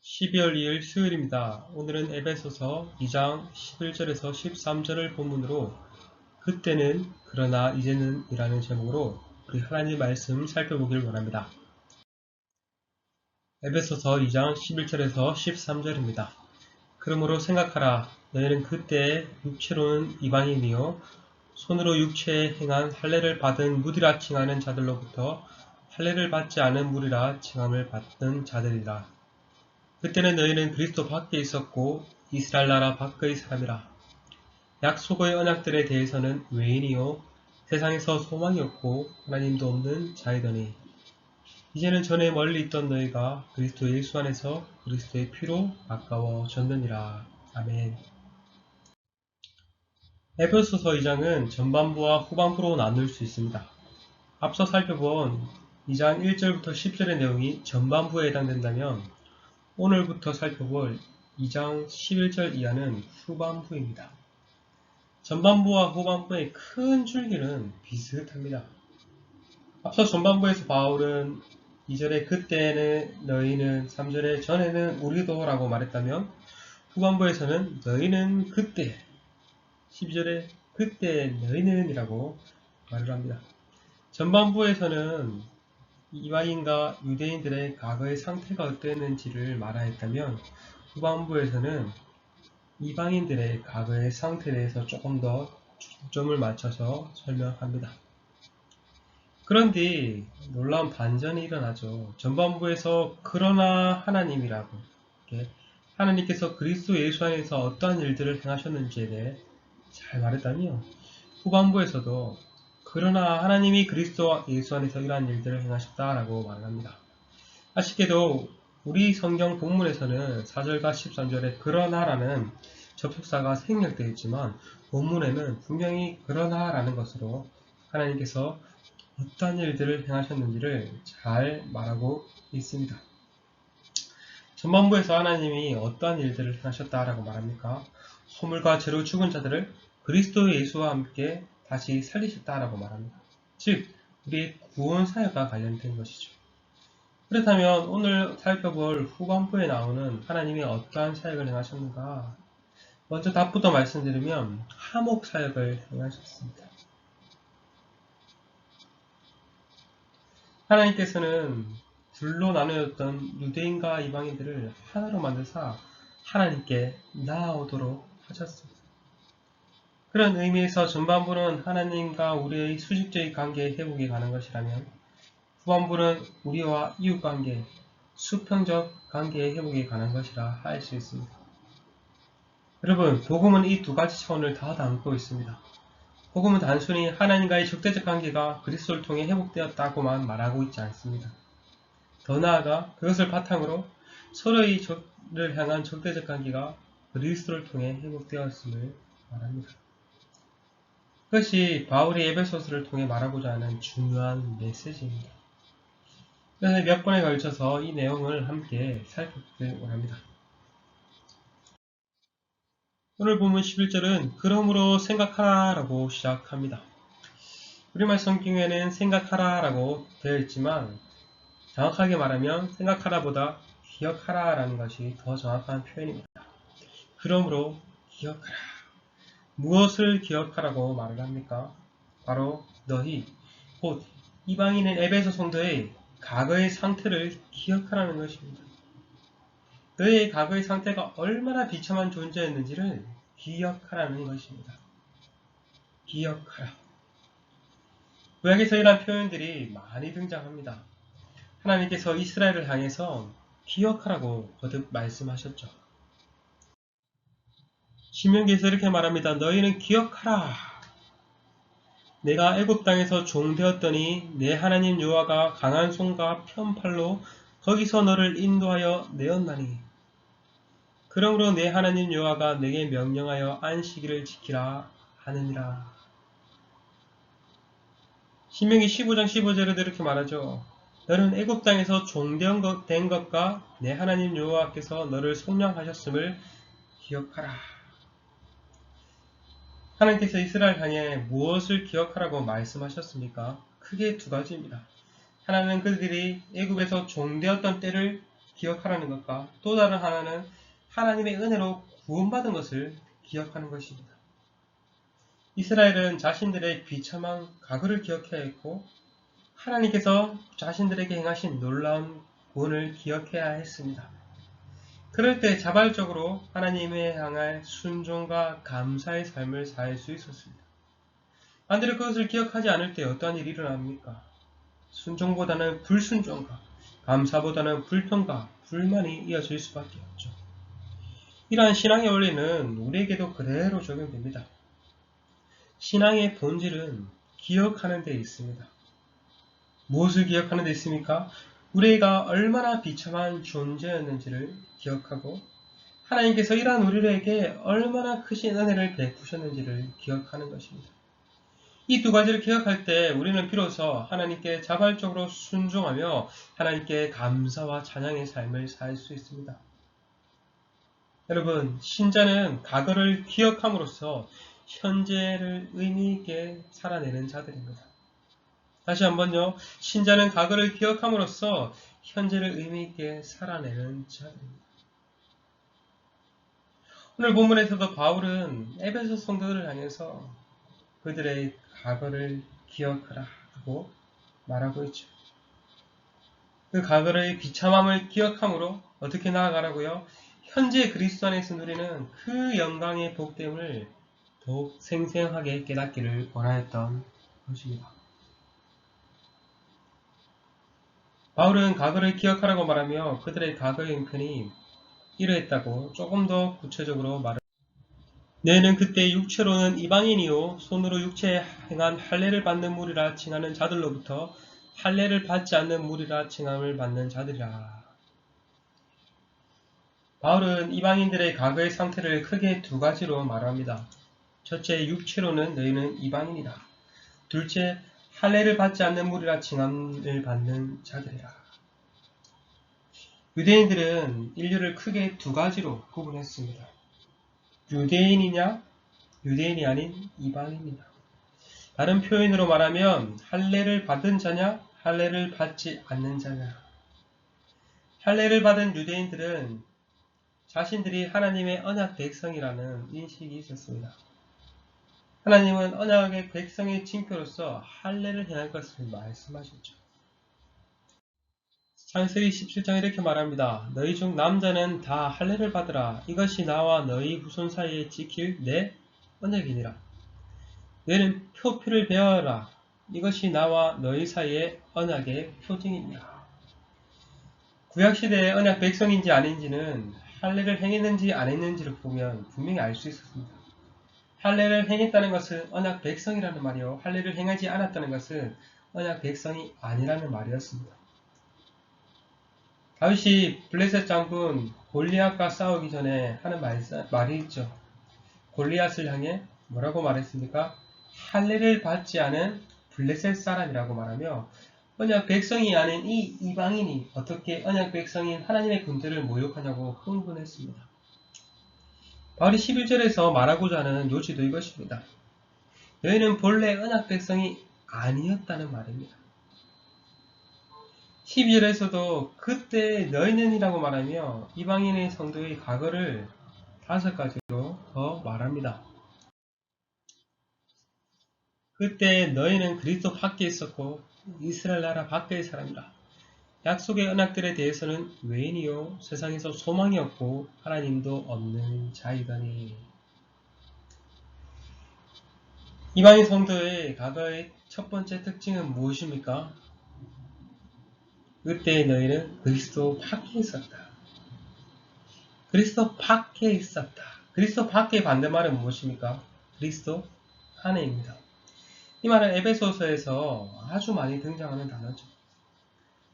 12월 2일 수요일입니다. 오늘은 에베소서 2장 11절에서 13절을 본문으로 그때는 그러나 이제는 이라는 제목으로 우리 하나님 말씀 살펴보길 원합니다. 에베소서 2장 11절에서 13절입니다. 그러므로 생각하라. 너희는 그때 육체로는 이방인이요 손으로 육체에 행한 할례를 받은 무리라 칭하는 자들로부터 할례를 받지 않은 무리라 칭함을 받던 자들이라. 그때는 너희는 그리스도 밖에 있었고 이스라엘 나라 밖의 사람이라. 약속의 언약들에 대해서는 외인이요 세상에서 소망이 없고 하나님도 없는 자이더니 이제는 전에 멀리 있던 너희가 그리스도 예수 안에서 그리스도의 피로 아까워졌느니라. 아멘. 에베소서 2장은 전반부와 후반부로 나눌 수 있습니다. 앞서 살펴본 2장 1절부터 10절의 내용이 전반부에 해당된다면 오늘부터 살펴볼 2장 11절 이하는 후반부입니다. 전반부와 후반부의 큰 줄기는 비슷합니다. 앞서 전반부에서 바울은 2절에 그때는 너희는 3절에 전에는 우리도 라고 말했다면 후반부에서는 너희는 그때 12절에 그때 너희는 이라고 말을 합니다. 전반부에서는 이방인과 유대인들의 과거의 상태가 어땠는지를 말하였다면 후반부에서는 이방인들의 과거의 상태에 대해서 조금 더 초점을 맞춰서 설명합니다. 그런데 놀라운 반전이 일어나죠. 전반부에서 그러나 하나님이라고 하나님께서 그리스도 예수 안에서 어떠한 일들을 행하셨는지에 대해 잘 말했다며 후반부에서도 그러나 하나님이 그리스도 예수 안에서 이러한 일들을 행하셨다라고 말을 합니다. 아쉽게도 우리 성경 본문에서는 4절과 13절에 그러나라는 접속사가 생략되어 있지만 본문에는 분명히 그러나라는 것으로 하나님께서 어떠한 일들을 행하셨는지를 잘 말하고 있습니다. 전반부에서 하나님이 어떠한 일들을 행하셨다라고 말합니까? 허물과 죄로 죽은 자들을 그리스도 예수와 함께 다시 살리셨다라고 말합니다. 즉, 우리의 구원 사역과 관련된 것이죠. 그렇다면 오늘 살펴볼 후반부에 나오는 하나님이 어떠한 사역을 행하셨는가? 먼저 답부터 말씀드리면 화목 사역을 행하셨습니다. 하나님께서는 둘로 나누었던 유대인과 이방인들을 하나로 만드사 하나님께 나아오도록 하셨습니다. 그런 의미에서 전반부는 하나님과 우리의 수직적인 관계의 회복에 관한 것이라면 후반부는 우리와 이웃관계, 수평적 관계의 회복에 관한 것이라 할 수 있습니다. 여러분, 복음은 이 두 가지 차원을 다 담고 있습니다. 복음은 단순히 하나님과의 적대적 관계가 그리스도를 통해 회복되었다고만 말하고 있지 않습니다. 더 나아가 그것을 바탕으로 서로의 적을 향한 적대적 관계가 그리스도를 통해 회복되었음을 말합니다. 그것이 바울이 에베소서를 통해 말하고자 하는 중요한 메시지입니다. 그래서 몇 번에 걸쳐서 이 내용을 함께 살펴보길 원합니다. 오늘 본문 11절은 그러므로 생각하라 라고 시작합니다. 우리말 성경에는 생각하라 라고 되어 있지만 정확하게 말하면 생각하라 보다 기억하라 라는 것이 더 정확한 표현입니다. 그러므로 기억하라. 무엇을 기억하라고 말을 합니까? 바로 너희, 곧 이방인인 에베소 성도의 과거의 상태를 기억하라는 것입니다. 너희의 과거의 상태가 얼마나 비참한 존재였는지를 기억하라는 것입니다. 기억하라. 구약에서 이러한 표현들이 많이 등장합니다. 하나님께서 이스라엘을 향해서 기억하라고 거듭 말씀하셨죠. 신명기에서 이렇게 말합니다. 너희는 기억하라. 내가 애굽 땅에서 종되었더니 내 하나님 여호와가 강한 손과 편팔로 거기서 너를 인도하여 내었나니 그러므로 내 하나님 여호와가 내게 명령하여 안식일을 지키라 하느니라. 신명기 15장 15절에도 이렇게 말하죠. 너는 애굽 땅에서 종된 것과 내 하나님 여호와께서 너를 속량하셨음을 기억하라. 하나님께서 이스라엘 향해 무엇을 기억하라고 말씀하셨습니까? 크게 두 가지입니다. 하나는 그들이 애굽에서 종되었던 때를 기억하라는 것과 또 다른 하나는 하나님의 은혜로 구원받은 것을 기억하는 것입니다. 이스라엘은 자신들의 비참한 과거를 기억해야 했고 하나님께서 자신들에게 행하신 놀라운 구원을 기억해야 했습니다. 그럴 때 자발적으로 하나님에 향할 순종과 감사의 삶을 살 수 있었습니다. 반대로 그것을 기억하지 않을 때 어떠한 일이 일어납니까? 순종보다는 불순종과 감사보다는 불평과 불만이 이어질 수밖에 없죠. 이러한 신앙의 원리는 우리에게도 그대로 적용됩니다. 신앙의 본질은 기억하는 데 있습니다. 무엇을 기억하는 데 있습니까? 우리가 얼마나 비참한 존재였는지를 기억하고 하나님께서 이러한 우리에게 얼마나 크신 은혜를 베푸셨는지를 기억하는 것입니다. 이 두 가지를 기억할 때 우리는 비로소 하나님께 자발적으로 순종하며 하나님께 감사와 찬양의 삶을 살 수 있습니다. 여러분, 신자는 과거를 기억함으로써 현재를 의미있게 살아내는 자들입니다. 다시 한번요. 신자는 과거를 기억함으로써 현재를 의미있게 살아내는 자들입니다. 오늘 본문에서도 바울은 에베소 성도들을 향해서 그들의 과거를 기억하라 하고 말하고 있죠. 그 과거의 비참함을 기억함으로 어떻게 나아가라고요? 현재 그리스도 안에서 누리는 그 영광의 복됨을 더욱 생생하게 깨닫기를 원하였던 것입니다. 바울은 과거를 기억하라고 말하며 그들의 과거의 형편이 이러했다고 조금 더 구체적으로 말합니다. 너희는 그때 육체로는 이방인이요 손으로 육체에 행한 할례를 받는 무리라 칭하는 자들로부터 할례를 받지 않는 무리라 칭함을 받는 자들이라. 바울은 이방인들의 과거의 상태를 크게 두 가지로 말합니다. 첫째, 육체로는 너희는 이방인이라. 둘째, 할례를 받지 않는 무리라 칭함을 받는 자들이라. 유대인들은 인류를 크게 두 가지로 구분했습니다. 유대인이냐, 유대인이 아닌 이방인이냐. 다른 표현으로 말하면 할례를 받은 자냐, 할례를 받지 않는 자냐. 할례를 받은 유대인들은 자신들이 하나님의 언약 백성이라는 인식이 있었습니다. 하나님은 언약의 백성의 징표로서 할례를 행할 것을 말씀하셨죠. 창세기 17장 이렇게 말합니다. 너희 중 남자는 다 할례를 받으라. 이것이 나와 너희 후손 사이에 지킬 내 언약이니라. 너희는 표피를 베어라. 이것이 나와 너희 사이의 언약의 표징이니라. 구약시대의 언약 백성인지 아닌지는 할례를 행했는지 안 했는지를 보면 분명히 알 수 있었습니다. 할례를 행했다는 것은 언약 백성이라는 말이요. 할례를 행하지 않았다는 것은 언약 백성이 아니라는 말이었습니다. 다윗이 블레셋 장군 골리앗과 싸우기 전에 하는 말이 있죠. 골리앗을 향해 뭐라고 말했습니까? 할례를 받지 않은 블레셋 사람이라고 말하며 언약 백성이 아닌 이 이방인이 어떻게 언약 백성인 하나님의 군대를 모욕하냐고 흥분했습니다. 바울이 11절에서 말하고자 하는 요지도 이것입니다. 너희는 본래 언약 백성이 아니었다는 말입니다. 12절에서도 그때 너희는이라고 말하며 이방인의 성도의 과거를 5가지로 더 말합니다. 그때 너희는 그리스도 밖에 있었고 이스라엘 나라 밖의 사람이라. 약속의 언약들에 대해서는 외인이요 세상에서 소망이 없고 하나님도 없는 자이더니. 이방인 성도의 과거의 첫 번째 특징은 무엇입니까? 그때 너희는 그리스도 밖에 있었다. 그리스도 밖에 있었다. 그리스도 밖의 반대말은 무엇입니까? 그리스도 안에입니다. 이 말은 에베소서에서 아주 많이 등장하는 단어죠.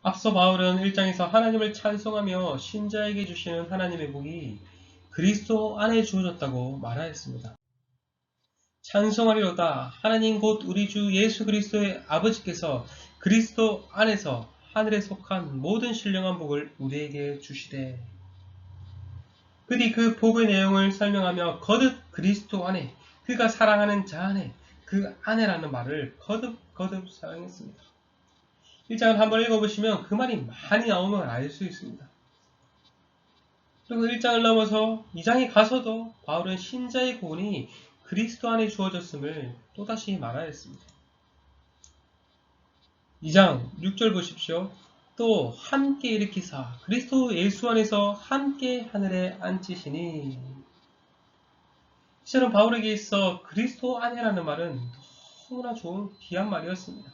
앞서 바울은 1장에서 하나님을 찬송하며 신자에게 주시는 하나님의 복이 그리스도 안에 주어졌다고 말하였습니다. 찬송하리로다. 하나님 곧 우리 주 예수 그리스도의 아버지께서 그리스도 안에서 하늘에 속한 모든 신령한 복을 우리에게 주시되. 그뒤 그 복의 내용을 설명하며 거듭 그리스도 안에, 그가 사랑하는 자 안에, 그 안에라는 말을 거듭 사용했습니다. 1장을 한번 읽어보시면 그 말이 많이 나오면 알 수 있습니다. 그리고 1장을 넘어서 2장에 가서도 바울은 신자의 구원이 그리스도 안에 주어졌음을 또다시 말하였습니다. 2장 6절 보십시오. 또 함께 일으키사 그리스도 예수 안에서 함께 하늘에 앉히시니. 이처럼 바울에게 있어 그리스도 안에라는 말은 너무나 좋은 귀한 말이었습니다.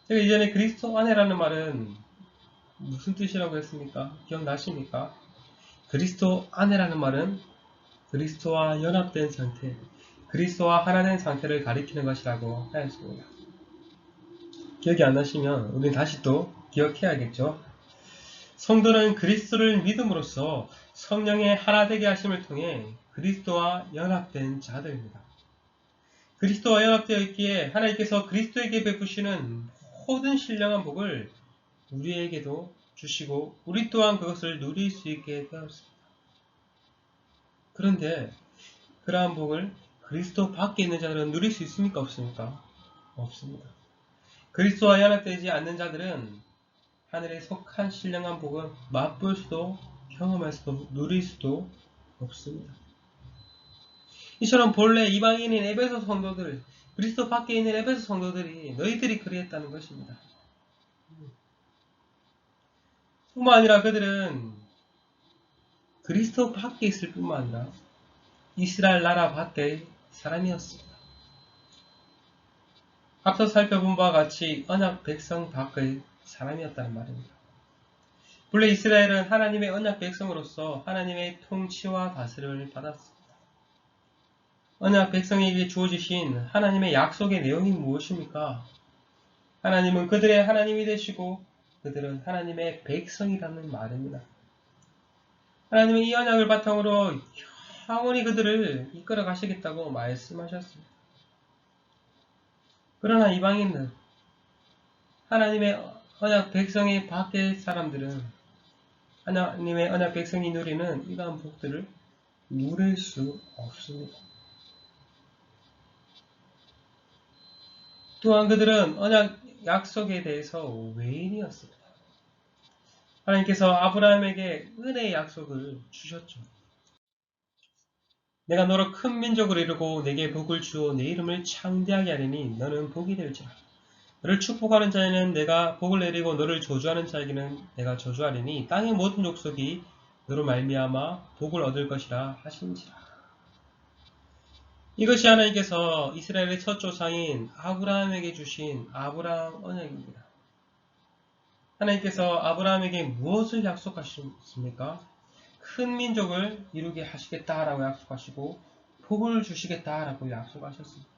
제가 이전에 그리스도 안에라는 말은 무슨 뜻이라고 했습니까? 기억나십니까? 그리스도 안에라는 말은 그리스도와 연합된 상태, 그리스도와 하나 된 상태를 가리키는 것이라고 하였습니다. 기억이 안 나시면 우리는 다시 또 기억해야겠죠. 성도는 그리스도를 믿음으로써 성령의 하나 되게 하심을 통해 그리스도와 연합된 자들입니다. 그리스도와 연합되어 있기에 하나님께서 그리스도에게 베푸시는 모든 신령한 복을 우리에게도 주시고 우리 또한 그것을 누릴 수 있게 되었습니다. 그런데 그러한 복을 그리스도 밖에 있는 자들은 누릴 수 있습니까? 없습니까? 없습니다. 그리스도와 연합되지 않는 자들은 하늘에 속한 신령한 복은 맛볼 수도 경험할 수도 누릴 수도 없습니다. 이처럼 본래 이방인인 에베소 성도들, 그리스도 밖에 있는 에베소 성도들이 너희들이 그리했다는 것입니다. 뿐만 아니라 그들은 그리스도 밖에 있을 뿐만 아니라 이스라엘 나라 밖의 사람이었습니다. 앞서 살펴본 바와 같이 언약 백성 밖의 사람이었다는 말입니다. 본래 이스라엘은 하나님의 언약 백성으로서 하나님의 통치와 다스림을 받았습니다. 언약 백성에게 주어지신 하나님의 약속의 내용이 무엇입니까? 하나님은 그들의 하나님이 되시고 그들은 하나님의 백성이라는 말입니다. 하나님은 이 언약을 바탕으로 영원히 그들을 이끌어 가시겠다고 말씀하셨습니다. 그러나 이방인들, 하나님의 언약 백성의 밖의 사람들은 하나님의 언약 백성이 누리는 이러한 복들을 누릴 수 없습니다. 또한 그들은 언약 약속에 대해서 외인이었습니다. 하나님께서 아브라함에게 은혜의 약속을 주셨죠. 내가 너로 큰 민족을 이루고 내게 복을 주어 내 이름을 창대하게 하리니 너는 복이 될지라. 너를 축복하는 자에는 내가 복을 내리고 너를 저주하는 자에게는 내가 저주하리니 땅의 모든 족속이 너로 말미암아 복을 얻을 것이라 하신지라. 이것이 하나님께서 이스라엘의 첫 조상인 아브라함에게 주신 아브라함 언약입니다. 하나님께서 아브라함에게 무엇을 약속하셨습니까? 큰 민족을 이루게 하시겠다라고 약속하시고 복을 주시겠다라고 약속하셨습니다.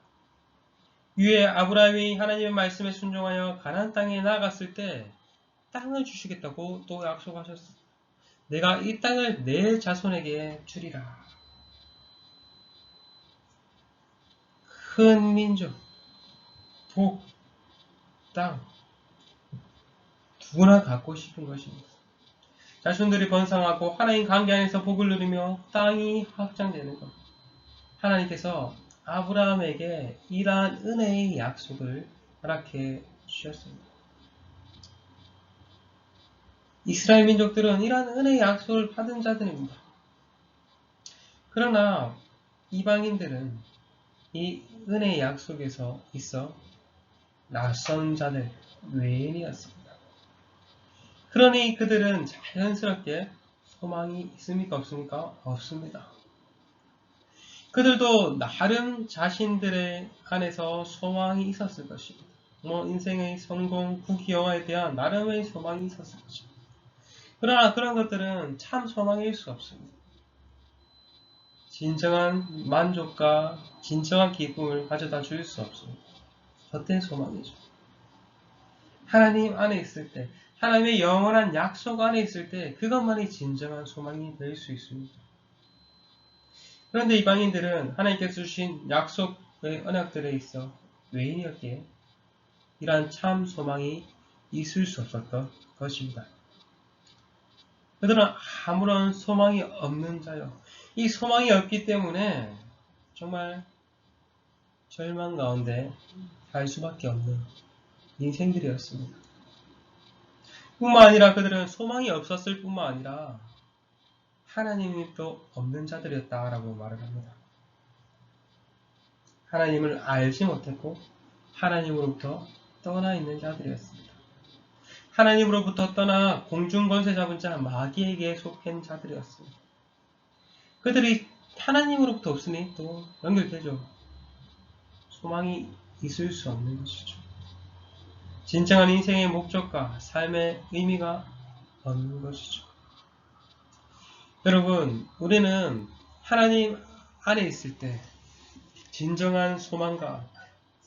위에 아브라함이 하나님의 말씀에 순종하여 가나안 땅에 나아갔을 때 땅을 주시겠다고 또 약속하셨습니다. 내가 이 땅을 내 자손에게 주리라. 큰 민족, 복, 땅 누구나 갖고 싶은 것입니다. 자손들이 번성하고 하나님 관계 안에서 복을 누리며 땅이 확장되는 것. 하나님께서 아브라함에게 이러한 은혜의 약속을 허락해 주셨습니다. 이스라엘 민족들은 이러한 은혜의 약속을 받은 자들입니다. 그러나 이방인들은 이 은혜의 약속에서 있어 낯선 자들, 외인이었습니다. 그러니 그들은 자연스럽게 소망이 있습니까? 없습니까? 없습니다. 그들도 나름 자신들의 안에서 소망이 있었을 것입니다. 인생의 성공, 부귀영화에 대한 나름의 소망이 있었을 것입니다. 그러나 그런 것들은 참 소망일 수 없습니다. 진정한 만족과 진정한 기쁨을 가져다 줄 수 없습니다. 헛된 소망이죠. 하나님 안에 있을 때, 하나님의 영원한 약속 안에 있을 때 그것만이 진정한 소망이 될 수 있습니다. 그런데 이방인들은 하나님께서 주신 약속의 언약들에 있어 외인이었기에 이러한 참 소망이 있을 수 없었던 것입니다. 그들은 아무런 소망이 없는 자요. 이 소망이 없기 때문에 정말 절망 가운데 갈 수밖에 없는 인생들이었습니다. 뿐만 아니라 그들은 소망이 없었을 뿐만 아니라 하나님이 또 없는 자들이었다라고 말을 합니다. 하나님을 알지 못했고 하나님으로부터 떠나 있는 자들이었습니다. 하나님으로부터 떠나 공중권세 잡은 자 마귀에게 속한 자들이었습니다. 그들이 하나님으로부터 없으니 또 연결되죠. 소망이 있을 수 없는 것이죠. 진정한 인생의 목적과 삶의 의미가 없는 것이죠. 여러분, 우리는 하나님 안에 있을 때 진정한 소망과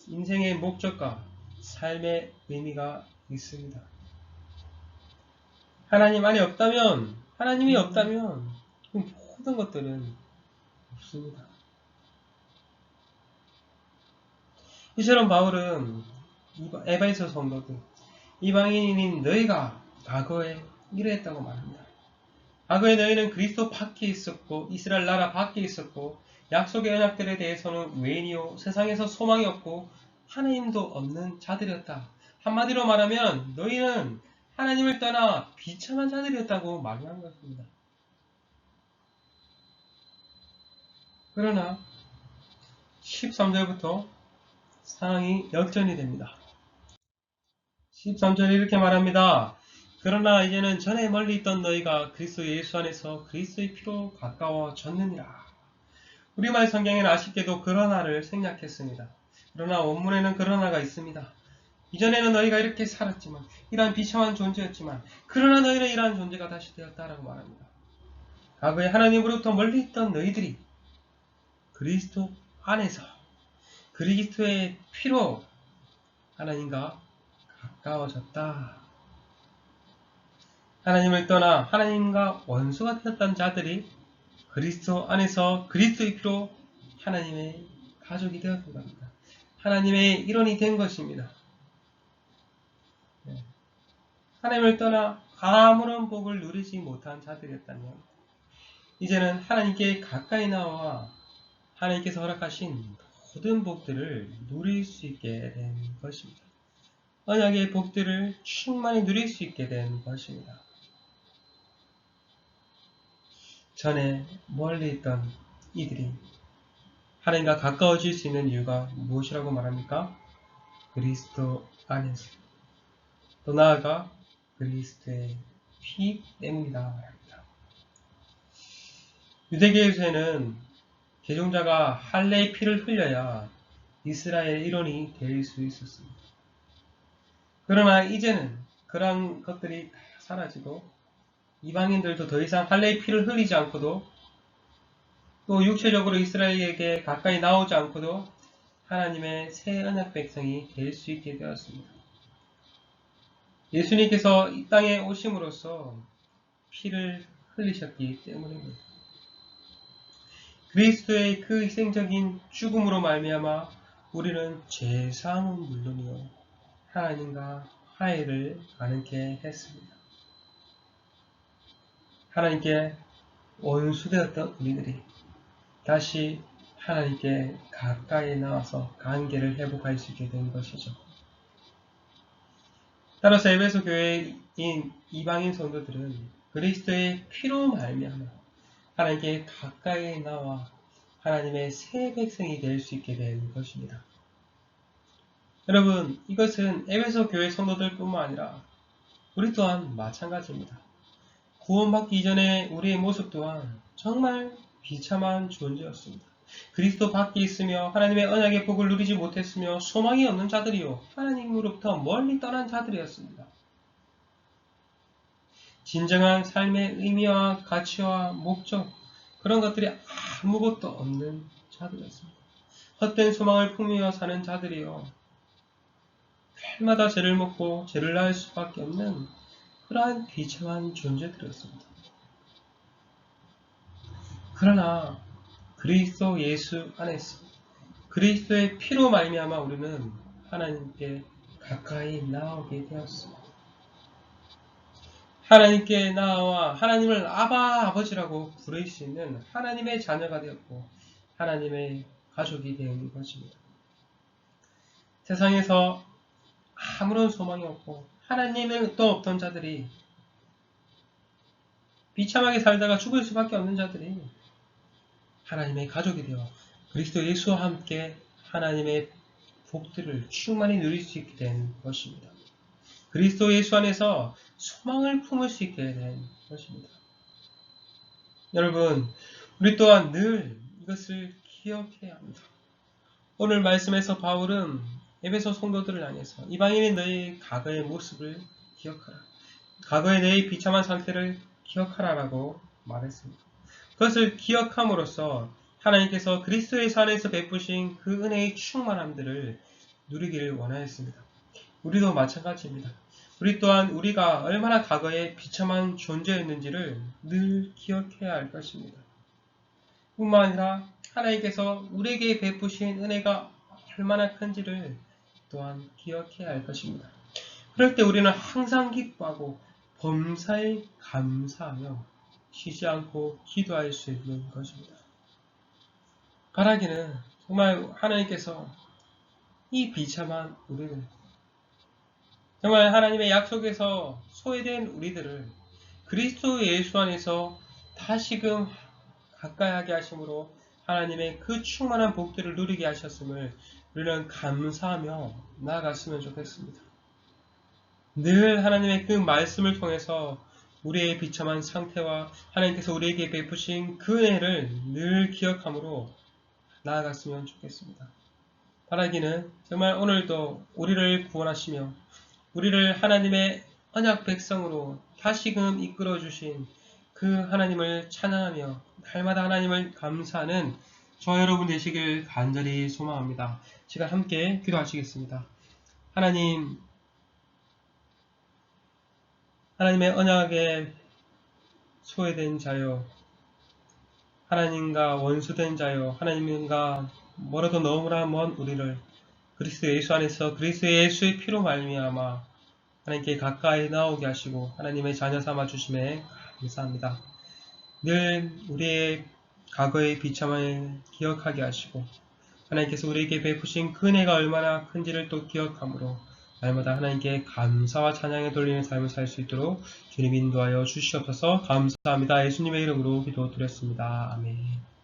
인생의 목적과 삶의 의미가 있습니다. 하나님 안에 없다면, 하나님이 없다면 모든 것들은 없습니다. 이처럼 바울은 에베소 성도들, 이방인인 너희가 과거에 이러했다고 말합니다. 과거에 너희는 그리스도 밖에 있었고 이스라엘 나라 밖에 있었고 약속의 언약들에 대해서는 외인이요 세상에서 소망이 없고 하나님도 없는 자들이었다. 한마디로 말하면 너희는 하나님을 떠나 비참한 자들이었다고 말하는 것입니다. 그러나 13절부터 상황이 역전이 됩니다. 13절에 이렇게 말합니다. 그러나 이제는 전에 멀리 있던 너희가 그리스도 예수 안에서 그리스도의 피로 가까워졌느니라. 우리말 성경에는 아쉽게도 그러나를 생략했습니다. 그러나 원문에는 그러나가 있습니다. 이전에는 너희가 이렇게 살았지만 이러한 비참한 존재였지만 그러나 너희는 이러한 존재가 다시 되었다라고 말합니다. 과거에 하나님으로부터 멀리 있던 너희들이 그리스도 안에서 그리스도의 피로 하나님과 가까워졌다. 하나님을 떠나 하나님과 원수가 되었던 자들이 그리스도 안에서 그리스도의 피로 하나님의 가족이 되었던 겁니다. 하나님의 일원이 된 것입니다. 하나님을 떠나 아무런 복을 누리지 못한 자들이었다면 이제는 하나님께 가까이 나와 하나님께서 허락하신 모든 복들을 누릴 수 있게 된 것입니다. 언약의 복들을 충만히 누릴 수 있게 된 것입니다. 전에 멀리 있던 이들이 하나님과 가까워질 수 있는 이유가 무엇이라고 말합니까? 그리스도 안에서 또 나아가 그리스도의 피 때문이다 말합니다. 유대교에서는 개종자가 할례의 피를 흘려야 이스라엘의 일원이 될 수 있었습니다. 그러나 이제는 그러한 것들이 다 사라지고 이방인들도 더 이상 할례의 피를 흘리지 않고도 또 육체적으로 이스라엘에게 가까이 나오지 않고도 하나님의 새 언약 백성이 될 수 있게 되었습니다. 예수님께서 이 땅에 오심으로써 피를 흘리셨기 때문입니다. 그리스도의 그 희생적인 죽음으로 말미암아 우리는 죄사함은 물론이요 하나님과 화해를 가능케 했습니다. 하나님께 원수되었던 우리들이 다시 하나님께 가까이 나와서 관계를 회복할 수 있게 된 것이죠. 따라서 에베소 교회인 이방인 성도들은 그리스도의 피로 말미암아 하나님께 가까이 나와 하나님의 새 백성이 될 수 있게 된 것입니다. 여러분, 이것은 에베소 교회 성도들 뿐만 아니라 우리 또한 마찬가지입니다. 구원받기 이전에 우리의 모습 또한 정말 비참한 존재였습니다. 그리스도 밖에 있으며 하나님의 언약의 복을 누리지 못했으며 소망이 없는 자들이요 하나님으로부터 멀리 떠난 자들이었습니다. 진정한 삶의 의미와 가치와 목적 그런 것들이 아무것도 없는 자들이었습니다. 헛된 소망을 품으며 사는 자들이요 날마다 죄를 먹고 죄를 낳을 수밖에 없는 그러한 비참한 존재들이었습니다. 그러나 그리스도 예수 안에서 그리스도의 피로 말미암아 우리는 하나님께 가까이 나오게 되었습니다. 하나님께 나와 하나님을 아바 아버지라고 부를 수 있는 하나님의 자녀가 되었고 하나님의 가족이 된 것입니다. 세상에서 아무런 소망이 없고 하나님의 또 없던 자들이, 비참하게 살다가 죽을 수밖에 없는 자들이 하나님의 가족이 되어 그리스도 예수와 함께 하나님의 복들을 충만히 누릴 수 있게 된 것입니다. 그리스도 예수 안에서 소망을 품을 수 있게 된 것입니다. 여러분, 우리 또한 늘 이것을 기억해야 합니다. 오늘 말씀에서 바울은 에베소 성도들을 향해서 이방인의 너희 과거의 모습을 기억하라. 과거의 너희 비참한 상태를 기억하라라고 말했습니다. 그것을 기억함으로써 하나님께서 그리스도 예수 안에서 베푸신 그 은혜의 충만함들을 누리기를 원하였습니다. 우리도 마찬가지입니다. 우리 또한 우리가 얼마나 과거에 비참한 존재였는지를 늘 기억해야 할 것입니다. 뿐만 아니라 하나님께서 우리에게 베푸신 은혜가 얼마나 큰지를 또한 기억해야 할 것입니다. 그럴 때 우리는 항상 기뻐하고 범사에 감사하며 쉬지 않고 기도할 수 있는 것입니다. 바라기는 정말 하나님께서 이 비참한 우리를, 정말 하나님의 약속에서 소외된 우리들을 그리스도 예수 안에서 다시금 가까이 하게 하심으로 하나님의 그 충만한 복들을 누리게 하셨음을 우리는 감사하며 나아갔으면 좋겠습니다. 늘 하나님의 그 말씀을 통해서 우리의 비참한 상태와 하나님께서 우리에게 베푸신 그 은혜를 늘 기억함으로 나아갔으면 좋겠습니다. 바라기는 정말 오늘도 우리를 구원하시며 우리를 하나님의 언약 백성으로 다시금 이끌어 주신 그 하나님을 찬양하며 날마다 하나님을 감사하는 저와 여러분 되시길 간절히 소망합니다. 시간 함께 기도하시겠습니다. 하나님의 언약에 소외된 자요, 하나님과 원수된 자요, 하나님과 멀어도 너무나 먼 우리를 그리스도 예수 안에서 그리스도 예수의 피로 말미암아 하나님께 가까이 나오게 하시고 하나님의 자녀 삼아 주심에 감사합니다. 늘 우리의 과거의 비참함을 기억하게 하시고 하나님께서 우리에게 베푸신 그 은혜가 얼마나 큰지를 또 기억함으로 날마다 하나님께 감사와 찬양에 돌리는 삶을 살 수 있도록 주님 인도하여 주시옵소서. 감사합니다. 예수님의 이름으로 기도드렸습니다. 아멘.